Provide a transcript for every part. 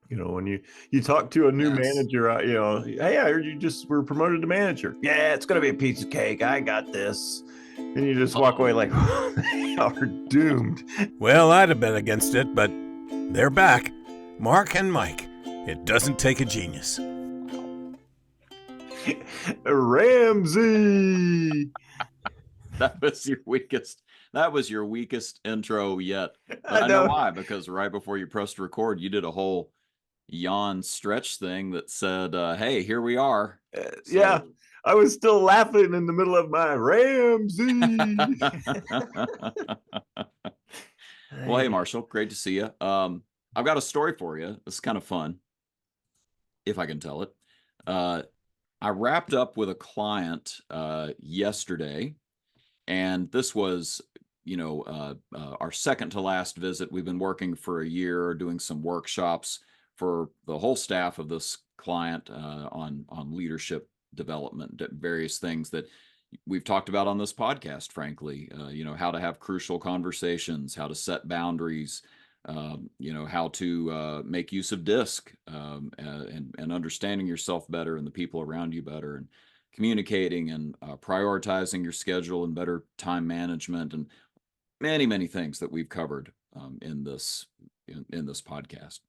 When you talk to a new Yes. manager, hey, I heard you just were promoted to manager. Yeah, it's gonna be a piece of cake. I got this. And you just walk away like, they are doomed. Well, I'd have been against it, but they're back. Mark and Mike. It doesn't take a genius. Ramsey. That was your weakest intro yet. But I I know know. why, because right before you pressed record, you did a whole yawn stretch thing that said, hey, here we are. Yeah, I was still laughing in the middle of my Ramsey. Well, hey, Marshall, great to see you. I've got a story for you. It's kind of fun, if I can tell it. I wrapped up with a client yesterday, and this was, our second to last visit. We've been working for a year, doing some workshops for the whole staff of this client on leadership development, various things that we've talked about on this podcast, frankly, how to have crucial conversations, how to set boundaries, how to make use of DISC, and understanding yourself better and the people around you better, and communicating and prioritizing your schedule and better time management, and many, many things that we've covered in this podcast.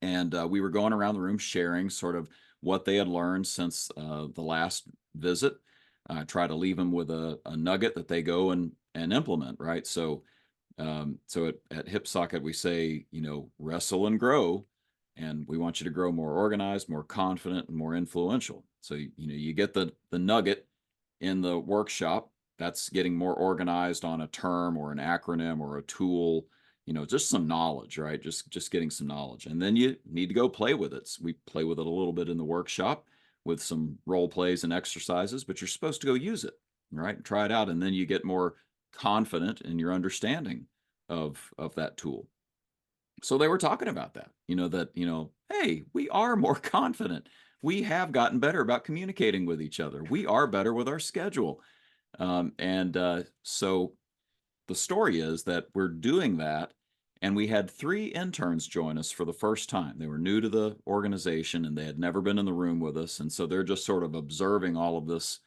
And we were going around the room sharing sort of what they had learned since the last visit. Try to leave them with a nugget that they go and implement, right? So at Hip Socket, we say, wrestle and grow. And we want you to grow more organized, more confident, and more influential. So, you get the nugget in the workshop. That's getting more organized on a term or an acronym or a tool, just some knowledge, right? Just getting some knowledge. And then you need to go play with it. So we play with it a little bit in the workshop with some role plays and exercises, but you're supposed to go use it, right? Try it out. And then you get more confident in your understanding of that tool. So they were talking about that, hey, we are more confident. We have gotten better about communicating with each other. We are better with our schedule. So the story is that we're doing that. And we had 3 interns join us for the first time. They were new to the organization and they had never been in the room with us. And so they're just sort of observing all of this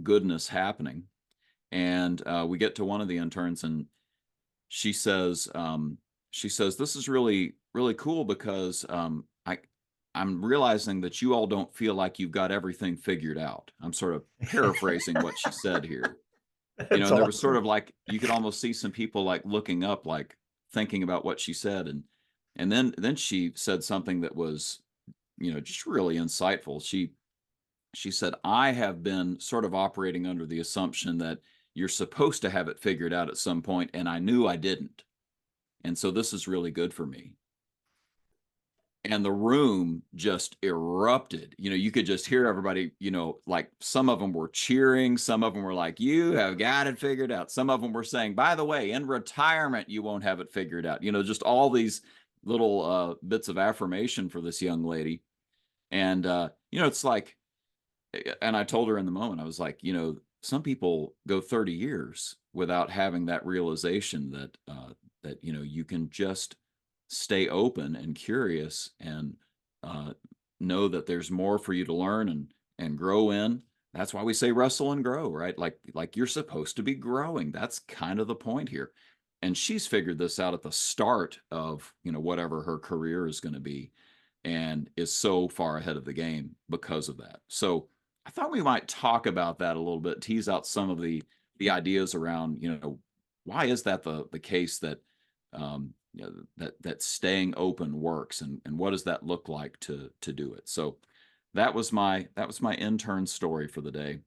goodness happening. And we get to one of the interns and she says, this is really, really cool because I'm realizing that you all don't feel like you've got everything figured out. I'm sort of paraphrasing what she said here. And That's there was sort awesome. of like, you could almost see some people like looking up, like thinking about what she said. And then she said something that was, just really insightful. She said, I have been sort of operating under the assumption that you're supposed to have it figured out at some point, and I knew I didn't. And so this is really good for me. And the room just erupted. You could just hear everybody, like some of them were cheering. Some of them were like, you have got it figured out. Some of them were saying, by the way, in retirement, you won't have it figured out. Just all these little bits of affirmation for this young lady. And, it's like, and I told her in the moment, I was like, some people go 30 years without having that realization that you can just stay open and curious and know that there's more for you to learn and grow in. That's why we say wrestle and grow, right? Like you're supposed to be growing. That's kind of the point here. And she's figured this out at the start of whatever her career is going to be, and is so far ahead of the game because of that. So I thought we might talk about that a little bit, tease out some of the ideas around, why is that the case that that staying open works, and what does that look like to do it? So that was my intern story for the day.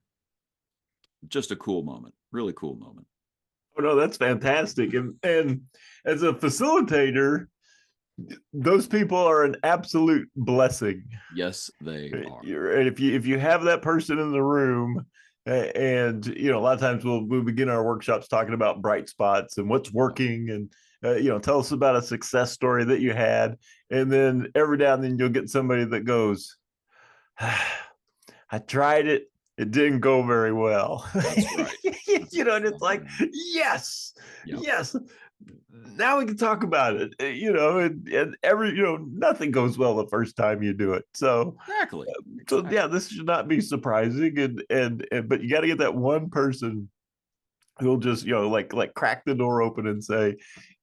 Just a cool moment, really cool moment. Oh no, that's fantastic. And as a facilitator, those people are an absolute blessing. Yes, they are. And if you have that person in the room, and a lot of times we'll begin our workshops talking about bright spots and what's working, and tell us about a success story that you had, and then every now and then you'll get somebody that goes, I tried it. It didn't go very well. That's right. And it's like, yes, Yep. yes, now we can talk about it. And every nothing goes well the first time you do it. Exactly. So Exactly. yeah, this should not be surprising. And but you got to get that one person who'll just like crack the door open and say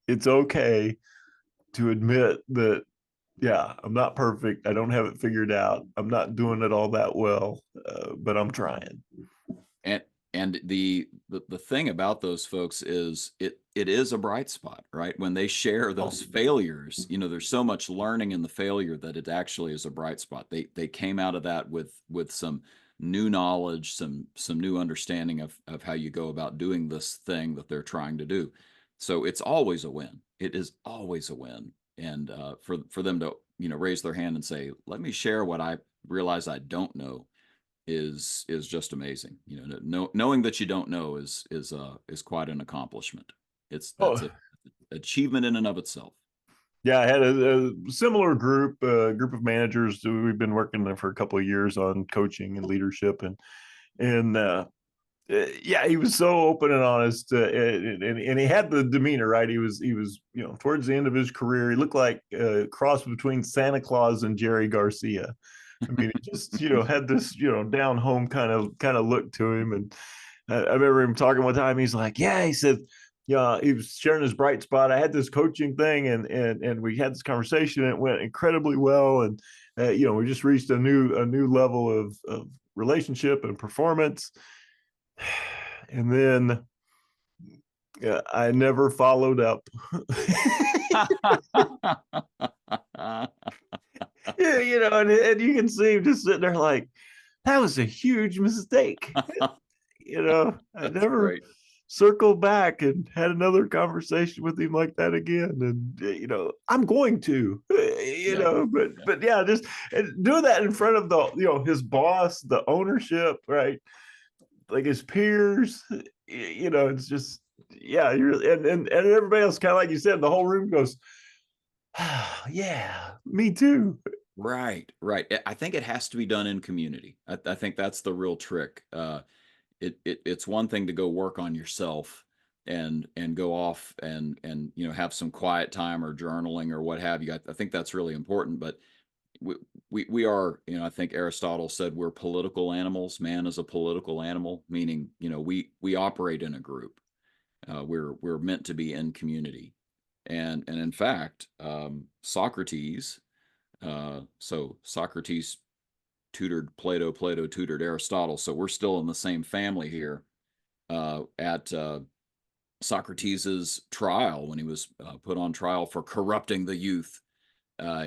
it's okay to admit that, yeah, I'm not perfect. I don't have it figured out. I'm not doing it all that well, but I'm trying. And the thing about those folks is it is a bright spot, right? When they share those failures, there's so much learning in the failure that it actually is a bright spot. They came out of that with some new knowledge, some new understanding of how you go about doing this thing that they're trying to do. So it's always a win. It is always a win. And for them to raise their hand and say, let me share what I realize I don't know, is just amazing. Knowing that you don't know is quite an accomplishment. That's Oh, a achievement in and of itself. yeah, I had a similar group of managers. We've been working there for a couple of years on coaching and leadership, and yeah, he was so open and honest, and he had the demeanor, right. He was towards the end of his career. He looked like a cross between Santa Claus and Jerry Garcia. I mean, he just had this down home kind of look to him. And I remember him talking one time. He's like, yeah, he said, yeah, he was sharing his bright spot. I had this coaching thing, and we had this conversation. And it went incredibly well, and we just reached a new level of relationship and performance. And then I never followed up. Yeah, and you can see him just sitting there like, that was a huge mistake. I never Great. circled back and had another conversation with him like that again. And I'm going to, Yeah. but yeah, just doing that in front of his boss, the ownership, right? Like his peers, it's just, yeah, and everybody else, kind of like you said, the whole room goes, yeah, me too. Right. I think it has to be done in community. I think that's the real trick. It's one thing to go work on yourself and go off and have some quiet time or journaling or what have you. I think that's really important. But we are, I think Aristotle said we're political animals. Man is a political animal, meaning we operate in a group. We're meant to be in community, and in fact, Socrates. So Socrates tutored Plato, Plato tutored Aristotle. So we're still in the same family here. At Socrates's trial, when he was put on trial for corrupting the youth,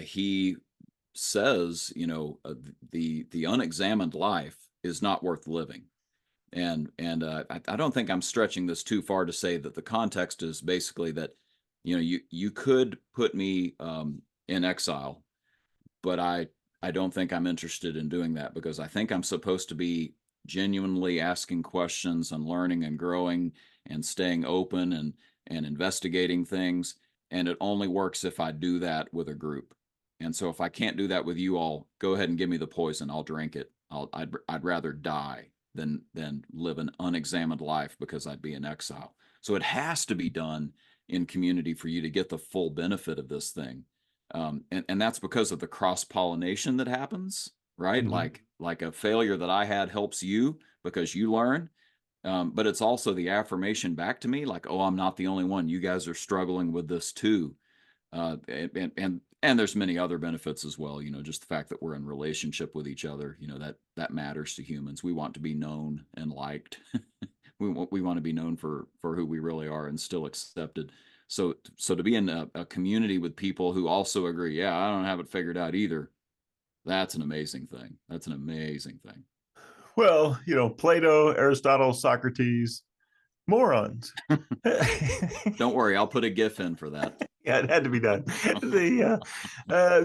he says, the unexamined life is not worth living. And I don't think I'm stretching this too far to say that the context is basically that, you could put me in exile, but I don't think I'm interested in doing that, because I think I'm supposed to be genuinely asking questions and learning and growing and staying open and investigating things. And it only works if I do that with a group. And so if I can't do that with you all, go ahead and give me the poison. I'll drink it. I'd rather die than live an unexamined life because I'd be in exile. So it has to be done in community for you to get the full benefit of this thing. And that's because of the cross pollination that happens, right? Mhm. Like a failure that I had helps you because you learn. But it's also the affirmation back to me, like, oh, I'm not the only one. You guys are struggling with this too. And there's many other benefits as well. Just the fact that we're in relationship with each other, that matters to humans. We want to be known and liked. we want to be known for who we really are and still accepted. So to be in a community with people who also agree, yeah, I don't have it figured out either. That's an amazing thing. That's an amazing thing. Well, Plato, Aristotle, Socrates, morons. Don't worry, I'll put a GIF in for that. Yeah, it had to be done.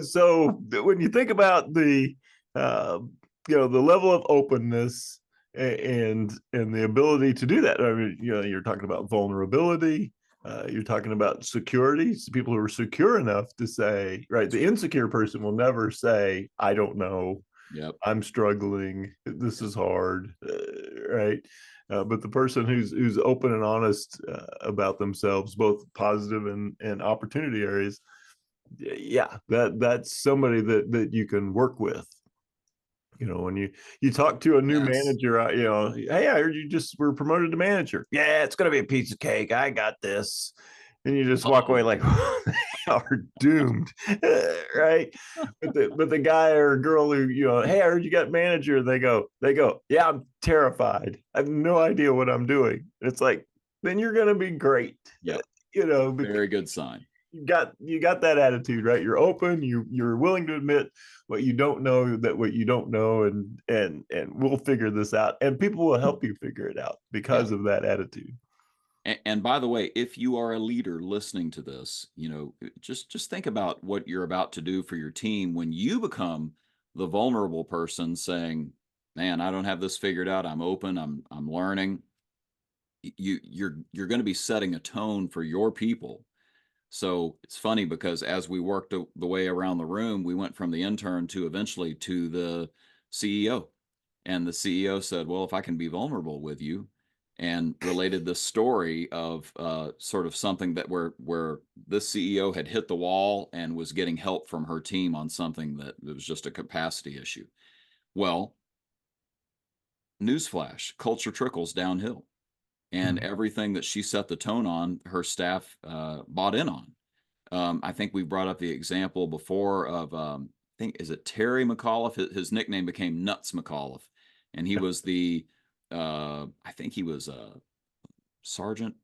So when you think about uh, the level of openness and the ability to do that, I mean, you're talking about vulnerability. You're talking about security. So people who are secure enough to say, right, the insecure person will never say, "I don't know." Yep. I'm struggling. This is hard, right? But the person who's open and honest about themselves, both positive and opportunity areas, yeah, that's somebody that you can work with. When you talk to a new Yes. manager, hey, I heard you just were promoted to manager. Yeah, it's gonna be a piece of cake. I got this. And you just walk away Uh-oh. like, they are doomed, right? But the guy or girl who, hey, I heard you got manager. They go, yeah, I'm terrified. I have no idea what I'm doing. It's like, then you're gonna be great, Yep. because Very good sign. you got that attitude, right? You're open, you're willing to admit what you don't know, and we'll figure this out, and people will help you figure it out Yeah. because of that attitude. And by the way, if you are a leader listening to this, just think about what you're about to do for your team when you become the vulnerable person saying, "Man, I don't have this figured out. I'm open. I'm learning." You're going to be setting a tone for your people. So it's funny because as we worked the way around the room, we went from the intern to eventually to the CEO. And the CEO said, "Well, if I can be vulnerable with you," and related the story of sort of something that where this CEO had hit the wall and was getting help from her team on something that was just a capacity issue. Well, newsflash, culture trickles downhill. And Mhm. everything that she set the tone on, her staff bought in on. I think we brought up the example before of, I think, is it Terry McAuliffe? His nickname became Nuts McAuliffe. And he was I think he was a sergeant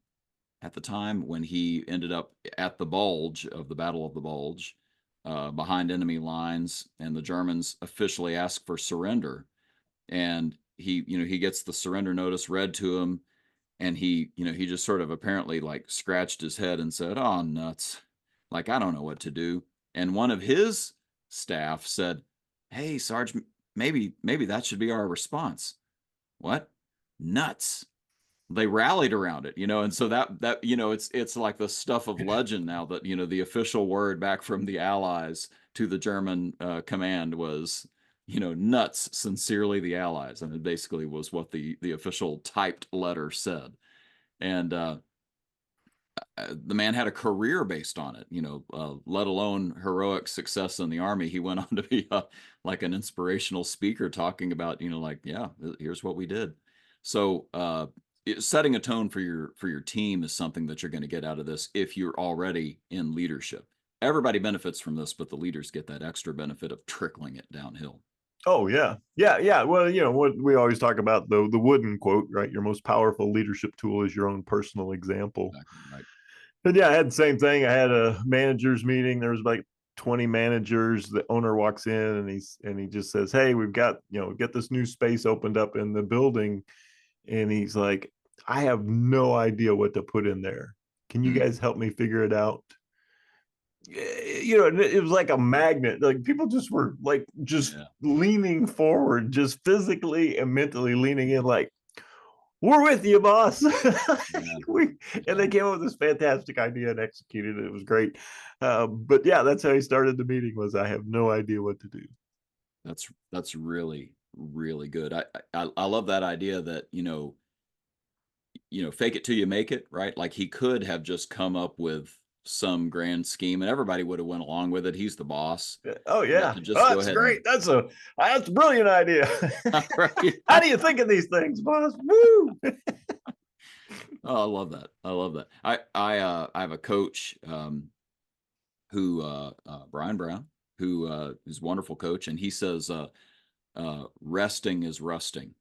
at the time when he ended up at the Bulge of the Battle of the Bulge, behind enemy lines. And the Germans officially asked for surrender. And he gets the surrender notice read to him. And he just sort of apparently like scratched his head and said, "Oh, nuts. Like, I don't know what to do." And one of his staff said, "Hey, Sarge, maybe that should be our response." What? Nuts. They rallied around it, and so that it's like the stuff of legend now that the official word back from the Allies to the German command was nuts, sincerely the Allies, and it basically was what the official typed letter said. And the man had a career based on it, let alone heroic success in the army. He went on to be like an inspirational speaker talking about, like, yeah, here's what we did. So setting a tone for your team is something that you're going to get out of this if you're already in leadership. Everybody benefits from this, but the leaders get that extra benefit of trickling it downhill. Oh yeah, yeah. Well, what we always talk about, the wooden quote, right? Your most powerful leadership tool is your own personal example. Exactly right. And yeah, I had the same thing. I had a managers meeting. There was like 20 managers. The owner walks in and he just says, "Hey, we've got this new space opened up in the building," and he's like, "I have no idea what to put in there. Can you guys help me figure it out?" And it was like a magnet. Like people just were like just Yeah. leaning forward, just physically and mentally leaning in, like, we're with you, boss. Yeah. And they came up with this fantastic idea and executed it. It was great. But yeah, that's how he started the meeting. Was I have no idea what to do. That's really, really good. I love that idea that, fake it till you make it, right? Like he could have just come up with some grand scheme and everybody would have went along with it. He's the boss. Oh But yeah, to just oh, go that's ahead great. and That's a brilliant idea. right. How do you think of these things, boss? Woo! Oh, I love that. I love that. I have a coach who Brian Brown, who is a wonderful coach, and he says resting is rusting.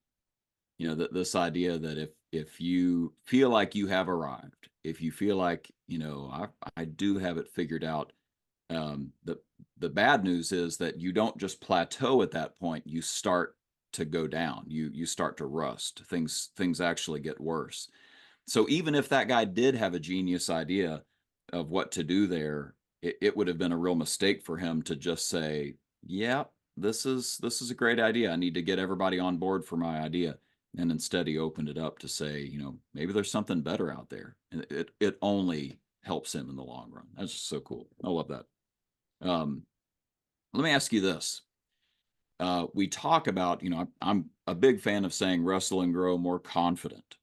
That this idea that if you feel like you have arrived, if you feel like I do have it figured out, the bad news is that you don't just plateau at that point. You start to go down. You start to rust. Things actually get worse. So even if that guy did have a genius idea of what to do there, it would have been a real mistake for him to just say, "Yeah, this is a great idea. I need to get everybody on board for my idea." And instead, he opened it up to say, maybe there's something better out there, and it only helps him in the long run. That's just so cool. I love that. Let me ask you this: we talk about, I'm a big fan of saying wrestle and grow more confident.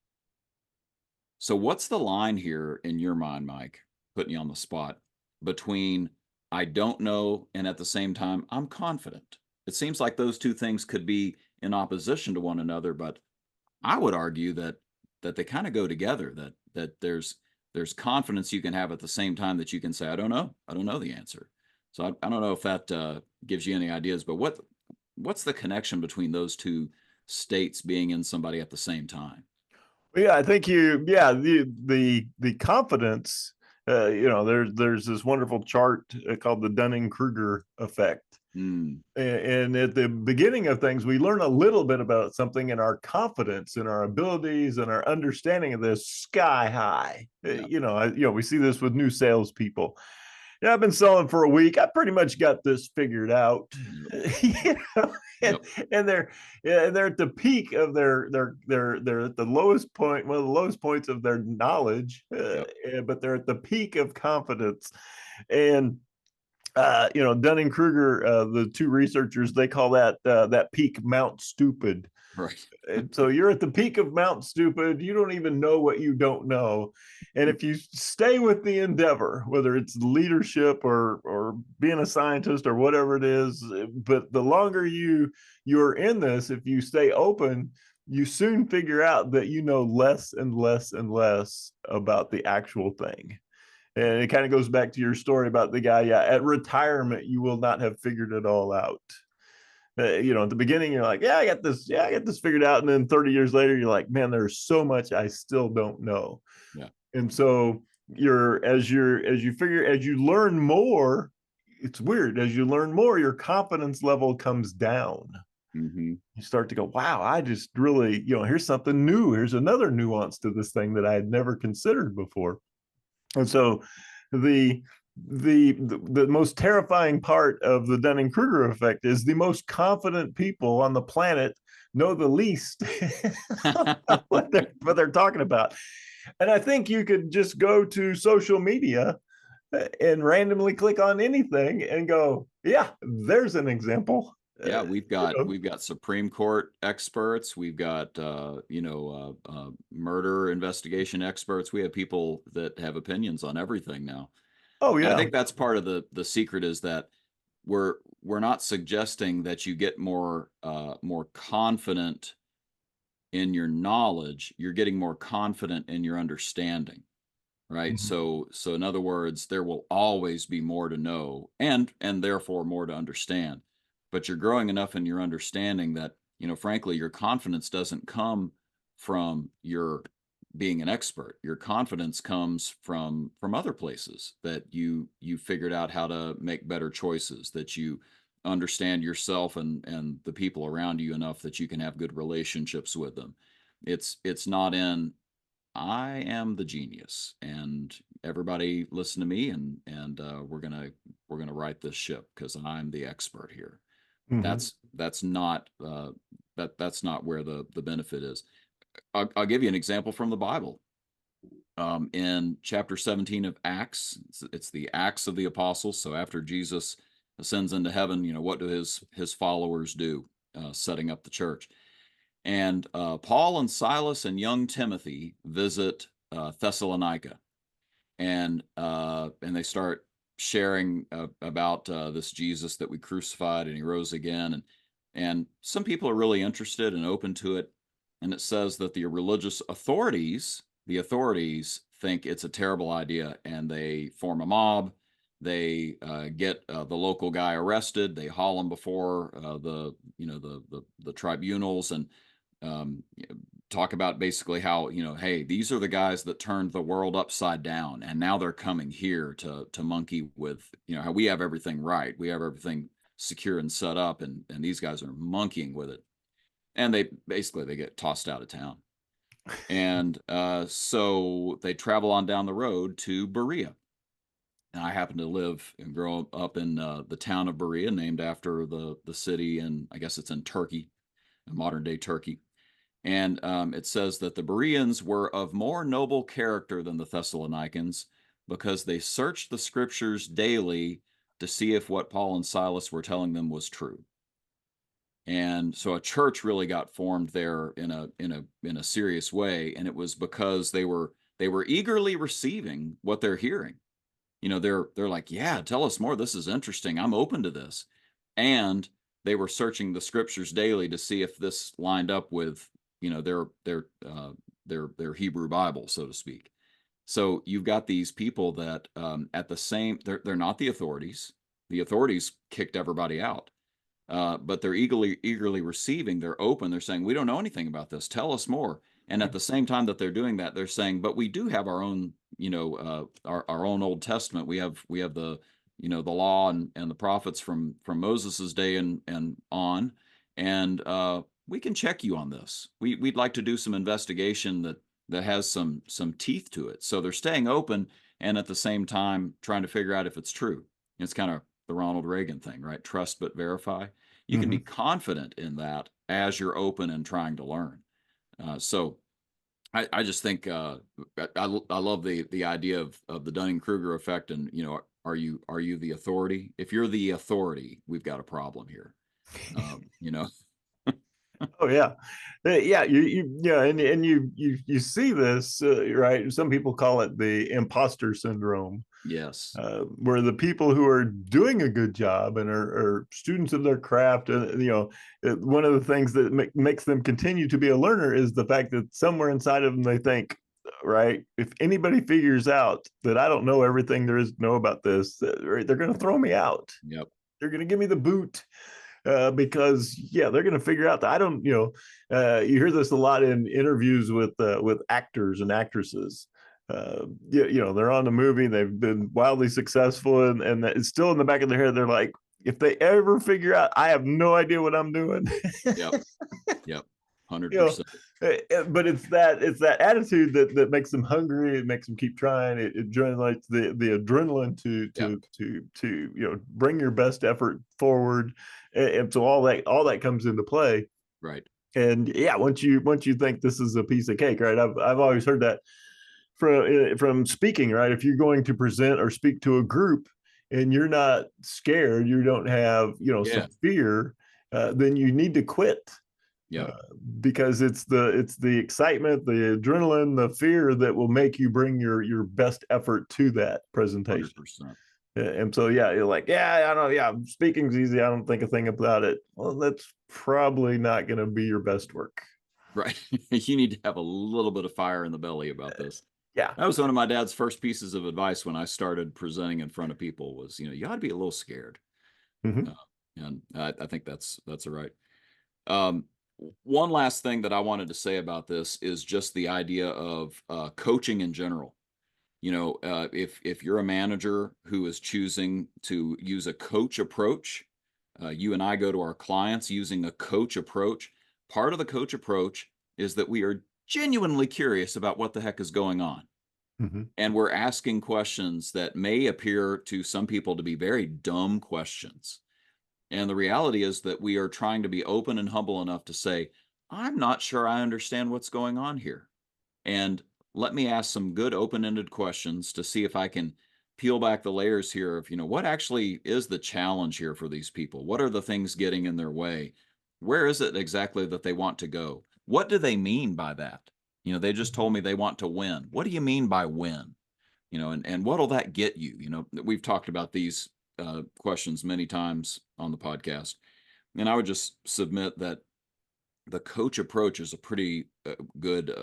So what's the line here in your mind, Mike, putting you on the spot, between I don't know and at the same time I'm confident? It seems like those two things could be in opposition to one another, but I would argue that they kind of go together, that there's confidence you can have at the same time that you can say, I don't know. I don't know the answer. So I don't know if that gives you any ideas, but what's the connection between those two states being in somebody at the same time? Yeah, I think the confidence. There's this wonderful chart called the Dunning-Kruger effect. Mm, And at the beginning of things, we learn a little bit about something, and our confidence and our abilities and our understanding of this sky high. yeah. We see this with new salespeople. Yeah, I've been selling for a week. I pretty much got this figured out. Yep. you know, and, Yep. and they're at the peak of they're at the lowest point, one of the lowest points of their knowledge, Yep. but they're at the peak of confidence. And Dunning Kruger, the two researchers, they call that peak Mount Stupid. Right. And so you're at the peak of Mount Stupid. You don't even know what you don't know. And if you stay with the endeavor, whether it's leadership or being a scientist or whatever it is, but the longer you're in this, if you stay open, you soon figure out that you know less and less and less about the actual thing. And it kind of goes back to your story about the guy. Yeah, at retirement, you will not have figured it all out. At the beginning, you're like, yeah, I got this. Yeah, I got this figured out. And then 30 years later, you're like, man, there's so much I still don't know. Yeah. And so as you learn more, it's weird. As you learn more, your confidence level comes down. Mm-hmm. You start to go, wow, I just really, here's something new. Here's another nuance to this thing that I had never considered before. And so the the most terrifying part of the Dunning-Kruger effect is the most confident people on the planet know the least what they're talking about. And I think you could just go to social media and randomly click on anything and go, yeah, there's an example. Yeah, we've got Supreme Court experts, we've got murder investigation experts. We have people that have opinions on everything now. Oh And I yeah. think that's part of the secret, is that we're not suggesting that you get more confident in your knowledge. You're getting more confident in your understanding, right? Mm-hmm. So in other words, there will always be more to know, and therefore more to understand. But you're growing enough in your understanding that, frankly, your confidence doesn't come from your being an expert. Your confidence comes from other places, that you figured out how to make better choices, that you understand yourself and the people around you enough that you can have good relationships with them. It's not in, I am the genius and everybody listen to me, and we're gonna right this ship because I'm the expert here. Mm-hmm. That's not that's not where the benefit is. I'll give you an example from the Bible. In chapter 17 of Acts, it's the Acts of the Apostles. So after Jesus ascends into heaven, what do his followers do? Setting up the church. And Paul and Silas and young Timothy visit Thessalonica, and they start sharing about this Jesus that we crucified and he rose again, and some people are really interested and open to it. And it says that the religious authorities, think it's a terrible idea, and they form a mob. They get the local guy arrested. They haul him before the tribunals, and um, talk about basically how, hey, these are the guys that turned the world upside down, and now they're coming here to monkey with, how we have everything right, we have everything secure and set up, and these guys are monkeying with it, and they get tossed out of town. And so they travel on down the road to Berea. And I happen to live and grow up in the town of Berea, named after the city, and I guess it's in Turkey, modern day Turkey. And it says that the Bereans were of more noble character than the Thessalonians, because they searched the scriptures daily to see if what Paul and Silas were telling them was true. And so a church really got formed there in a serious way. And it was because they were eagerly receiving what they're hearing. They're like, yeah, tell us more. This is interesting. I'm open to this. And they were searching the scriptures daily to see if this lined up with, their Hebrew Bible, so to speak. So you've got these people that at the same, they're not the authorities. The authorities kicked everybody out. But they're eagerly receiving. They're open. They're saying, we don't know anything about this. Tell us more. And at the same time that they're doing that, they're saying, but we do have our own, our own Old Testament. We have the, the law and the prophets from Moses's day and on, and we can check you on this. We'd like to do some investigation that has some teeth to it. So they're staying open and at the same time trying to figure out if it's true. It's kind of the Ronald Reagan thing, right? Trust but verify. You can be confident in that as you're open and trying to learn. So I just think I love the idea of the Dunning-Kruger effect. And are you the authority? If you're the authority, we've got a problem here. Oh yeah, yeah. And you see this right. Some people call it the imposter syndrome. Yes. Where the people who are doing a good job and are students of their craft, one of the things that makes them continue to be a learner is the fact that somewhere inside of them they think, right, if anybody figures out that I don't know everything there is to know about this, right, they're going to throw me out. Yep. They're going to give me the boot. Because they're going to figure out that I don't, you hear this a lot in interviews with actors and actresses. They're on the movie, they've been wildly successful, and it's still in the back of their head. They're like, if they ever figure out, I have no idea what I'm doing. Yep. 100%. But it's that attitude that makes them hungry. It makes them keep trying. It generates the adrenaline to bring your best effort forward, and so all that comes into play. Right. And yeah, once you think this is a piece of cake, right? I've always heard that from speaking, right? If you're going to present or speak to a group and you're not scared, you don't have some fear, then you need to quit. Yeah. Because it's the excitement, the adrenaline, the fear that will make you bring your best effort to that presentation. 100%. And so, you're like, I don't know. Yeah, speaking's easy. I don't think a thing about it. Well, that's probably not going to be your best work. Right. You need to have a little bit of fire in the belly about this. Yeah. That was one of my dad's first pieces of advice when I started presenting in front of people was, you ought to be a little scared. And I think that's right. One last thing that I wanted to say about this is just the idea of coaching in general. If you're a manager who is choosing to use a coach approach, you and I go to our clients using a coach approach. Part of the coach approach is that we are genuinely curious about what the heck is going on. And we're asking questions that may appear to some people to be very dumb questions. And the reality is that we are trying to be open and humble enough to say, I'm not sure I understand what's going on here. And let me ask some good open-ended questions to see if I can peel back the layers here of, what actually is the challenge here for these people? What are the things getting in their way? Where is it exactly that they want to go? What do they mean by that? They just told me they want to win. What do you mean by win? And what'll that get you? We've talked about these questions many times on the podcast. And I would just submit that the coach approach is a pretty good,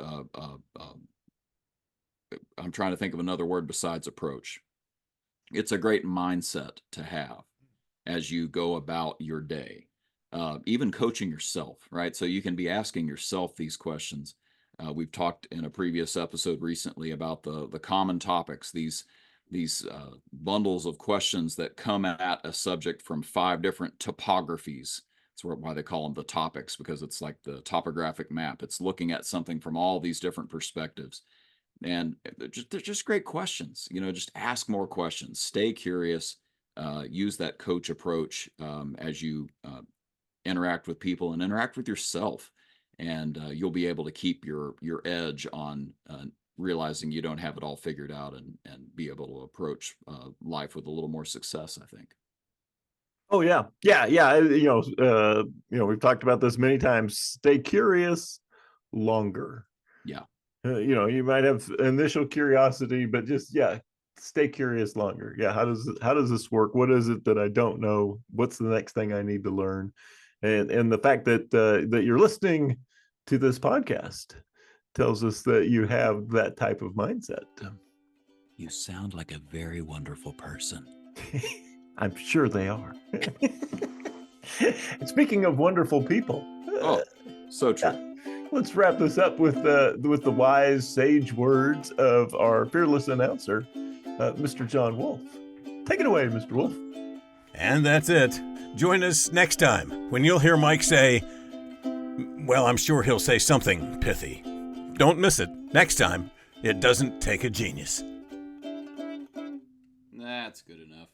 I'm trying to think of another word besides approach. It's a great mindset to have as you go about your day, even coaching yourself, right? So you can be asking yourself these questions. We've talked in a previous episode recently about the common topics, these bundles of questions that come at a subject from 5 different topographies. That's why they call them the topics, because it's like the topographic map. It's looking at something from all these different perspectives. And they're just great questions. Just ask more questions, stay curious, use that coach approach as you interact with people and interact with yourself. And you'll be able to keep your edge on realizing you don't have it all figured out and be able to approach life with a little more success, I think. Oh yeah, yeah. We've talked about this many times. Stay curious longer. Yeah. You might have initial curiosity, but just stay curious longer. Yeah, how does this work? What is it that I don't know? What's the next thing I need to learn? And the fact that you're listening to this podcast tells us that you have that type of mindset. You sound like a very wonderful person. I'm sure they are. Speaking of wonderful people, Oh, so true. let's wrap this up with the wise sage words of our fearless announcer, Mr. John Wolf. Take it away, Mr. Wolf. And that's it. Join us next time when you'll hear Mike say, well, I'm sure he'll say something pithy. Don't miss it. Next time, it doesn't take a genius. That's good enough.